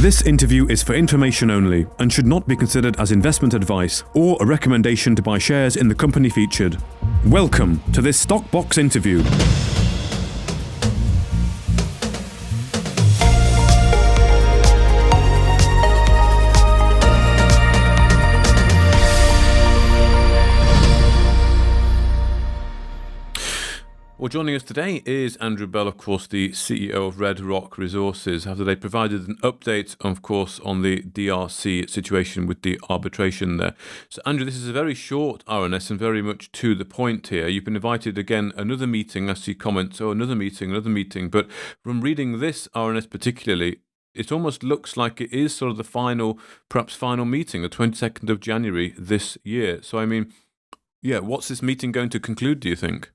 This interview is for information only and should not be considered as investment advice or a recommendation to buy shares in the company featured. Welcome to this Stock Box interview. Well, joining us today is Andrew Bell, of course, the CEO of Red Rock Resources, after they provided an update, of course, on the DRC situation with the arbitration there. So, Andrew, this is a very short RNS and very much to the point here. You've been invited again, another meeting, I see comments, another meeting. But from reading this RNS particularly, it almost looks like it is sort of the final meeting, the 22nd of January this year. So, I mean, yeah, what's this meeting going to conclude, do you think?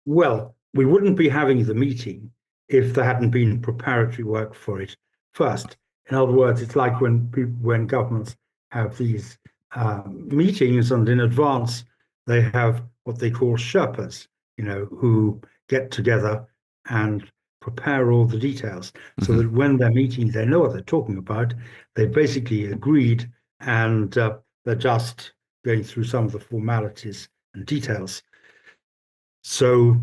Well, we wouldn't be having the meeting if there hadn't been preparatory work for it first. In other words, it's like when governments have these meetings, and in advance they have what they call Sherpas, who get together and prepare all the details, so that when they're meeting, they know what they're talking about. They basically agreed, and they're just going through some of the formalities and details. So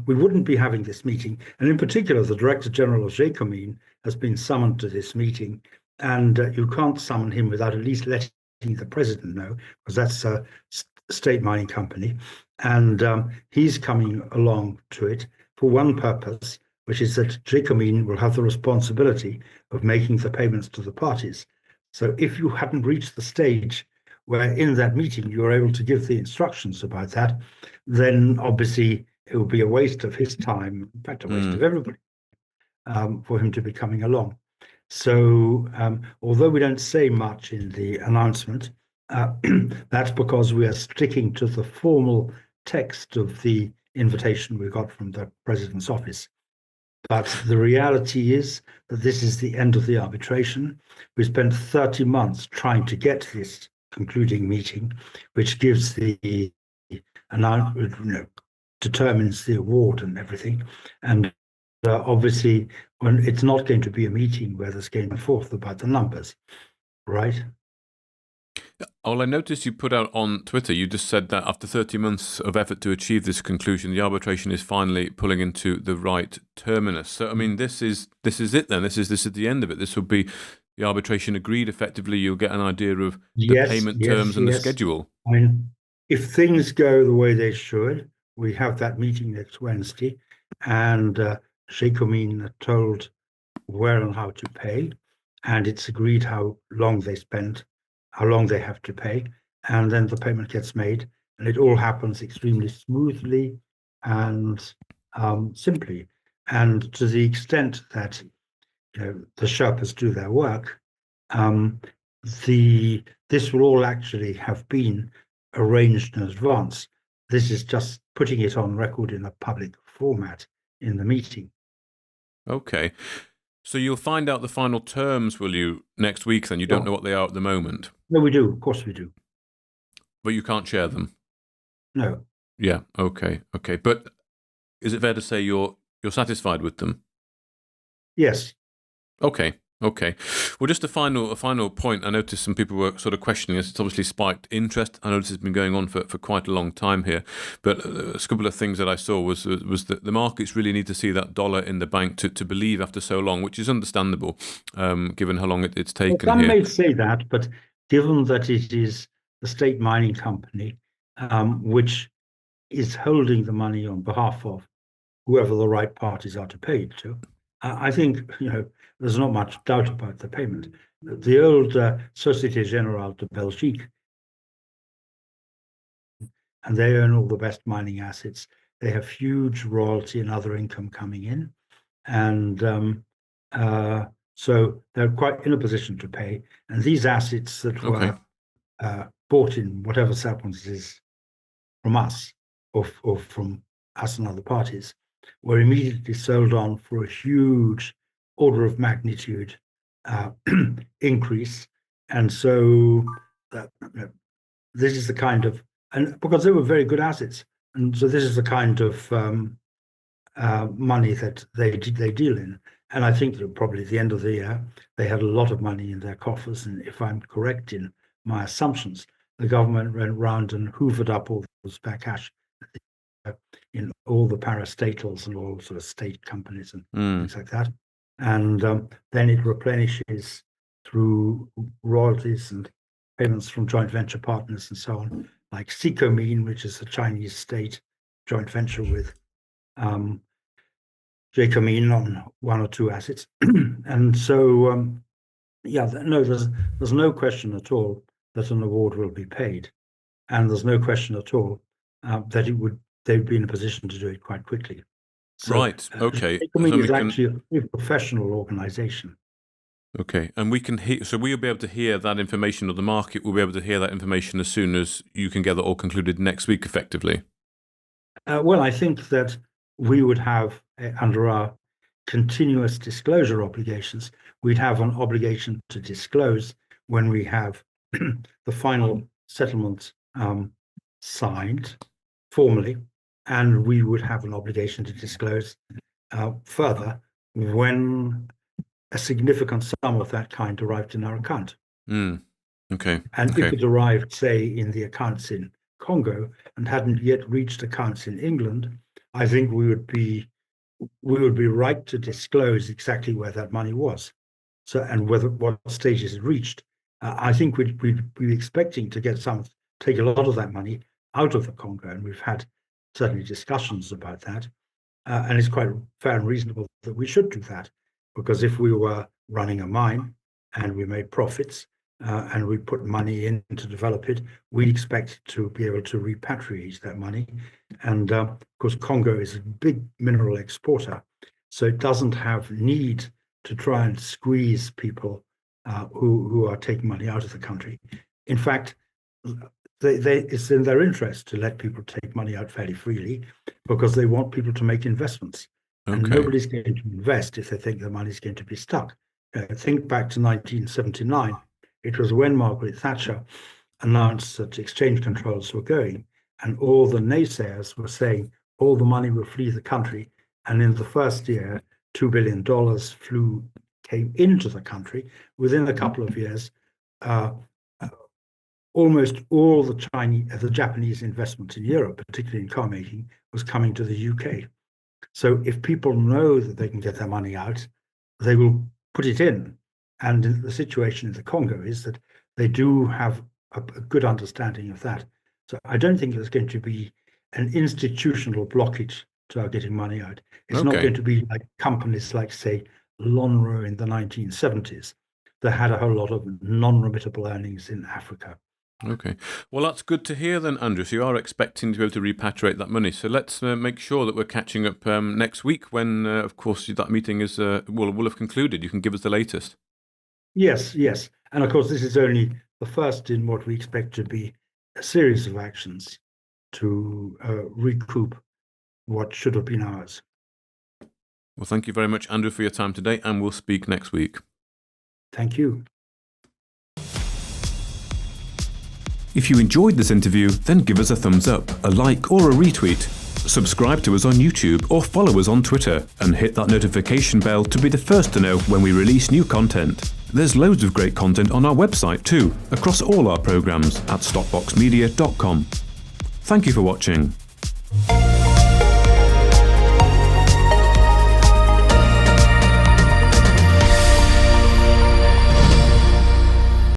we wouldn't be having this meeting. And in particular, the Director General of Gécamines has been summoned to this meeting, and you can't summon him without at least letting the president know, because that's a state mining company. And he's coming along to it for one purpose, which is that Gécamines will have the responsibility of making the payments to the parties. So if you hadn't reached the stage where in that meeting you were able to give the instructions about that, then obviously it would be a waste of his time, in fact, a waste of everybody, for him to be coming along. So although we don't say much in the announcement, that's because we are sticking to the formal text of the invitation we got from the president's office. But the reality is that this is the end of the arbitration. We spent 30 months trying to get this concluding meeting, which gives the announcement, determines the award and everything. And obviously, when it's not going to be a meeting where there's going forth about the numbers, right? Well, I noticed you put out on Twitter, you just said that after 30 months of effort to achieve this conclusion, the arbitration is finally pulling into the right terminus. So, I mean, this is it then. This is the end of it. This will be the arbitration agreed. Effectively, you'll get an idea of the payment terms and the schedule. I mean, if things go the way they should, we have that meeting next Wednesday, and Gécamines are told where and how to pay, and it's agreed how long they have to pay, and then the payment gets made, and it all happens extremely smoothly and simply. And to the extent that the Sherpas do their work, this will all actually have been arranged in advance. This is just putting it on record in a public format in the meeting. Okay. So you'll find out the final terms, will you, next week then? You don't know what they are at the moment? No, we do. Of course we do. But you can't share them? No. Yeah, okay. But is it fair to say you're satisfied with them? Yes. Okay. Well, just a final point. I noticed some people were sort of questioning this. It's obviously spiked interest. I know this has been going on for quite a long time here. But a couple of things that I saw was that the markets really need to see that dollar in the bank to believe after so long, which is understandable, given how long it's taken. Some may say that, but given that it is the state mining company which is holding the money on behalf of whoever the right parties are to pay it to, I think there's not much doubt about the payment. The old Société Générale de Belgique, and they own all the best mining assets. They have huge royalty and other income coming in, and so they're quite in a position to pay. And these assets that were bought in whatever circumstances from us or from us and other parties were immediately sold on for a huge order of magnitude increase. And so this is the kind of, and because they were very good assets, and so this is the kind of money that they deal in. And I think that probably at the end of the year, they had a lot of money in their coffers. And if I'm correct in my assumptions, the government went round and hoovered up all the spare cash in all the parastatals and all sort of state companies and things like that. And then it replenishes through royalties and payments from joint venture partners and so on, like Secomin, which is a Chinese state joint venture with Jacobin on one or two assets. And so, there's no question at all that an award will be paid. And there's no question at all that they'd be in a position to do it quite quickly. So, right. Okay. Jacobin is actually a professional organization. Okay, and we can hear, so we'll be able to hear that information, or the market will be able to hear that information as soon as you can get that all concluded next week, effectively. Well, I think that we would have, under our continuous disclosure obligations, we'd have an obligation to disclose when we have the final settlement signed formally, and we would have an obligation to disclose further when a significant sum of that kind arrived in our account. Okay. And if it arrived, say, in the accounts in Congo and hadn't yet reached accounts in England, I think we would be right to disclose exactly where that money was, so and what stages it reached. I think we'd be expecting to take a lot of that money out of the Congo, and we've had certainly discussions about that. And it's quite fair and reasonable that we should do that, because if we were running a mine and we made profits and we put money in to develop it, we expect to be able to repatriate that money. And of course, Congo is a big mineral exporter, so it doesn't have need to try and squeeze people who are taking money out of the country. In fact, it's in their interest to let people take money out fairly freely, because they want people to make investments. And nobody's going to invest if they think the money's going to be stuck. Think back to 1979. It was when Margaret Thatcher announced that exchange controls were going, and all the naysayers were saying all the money will flee the country. And in the first year, $2 billion came into the country. Within a couple of years, almost all the Japanese investment in Europe, particularly in car making, was coming to the UK. So if people know that they can get their money out, they will put it in. And the situation in the Congo is that they do have a good understanding of that. So I don't think there's going to be an institutional blockage to our getting money out. It's not going to be like companies like, say, Lonrho in the 1970s that had a whole lot of non-remittable earnings in Africa. Okay. Well, that's good to hear then, Andrew. So you are expecting to be able to repatriate that money. So let's make sure that we're catching up next week when, of course, that meeting is will have concluded. You can give us the latest. Yes. And of course, this is only the first in what we expect to be a series of actions to recoup what should have been ours. Well, thank you very much, Andrew, for your time today, and we'll speak next week. Thank you. If you enjoyed this interview, then give us a thumbs up, a like or a retweet. Subscribe to us on YouTube or follow us on Twitter, and hit that notification bell to be the first to know when we release new content. There's loads of great content on our website too, across all our programs at stopboxmedia.com. Thank you for watching.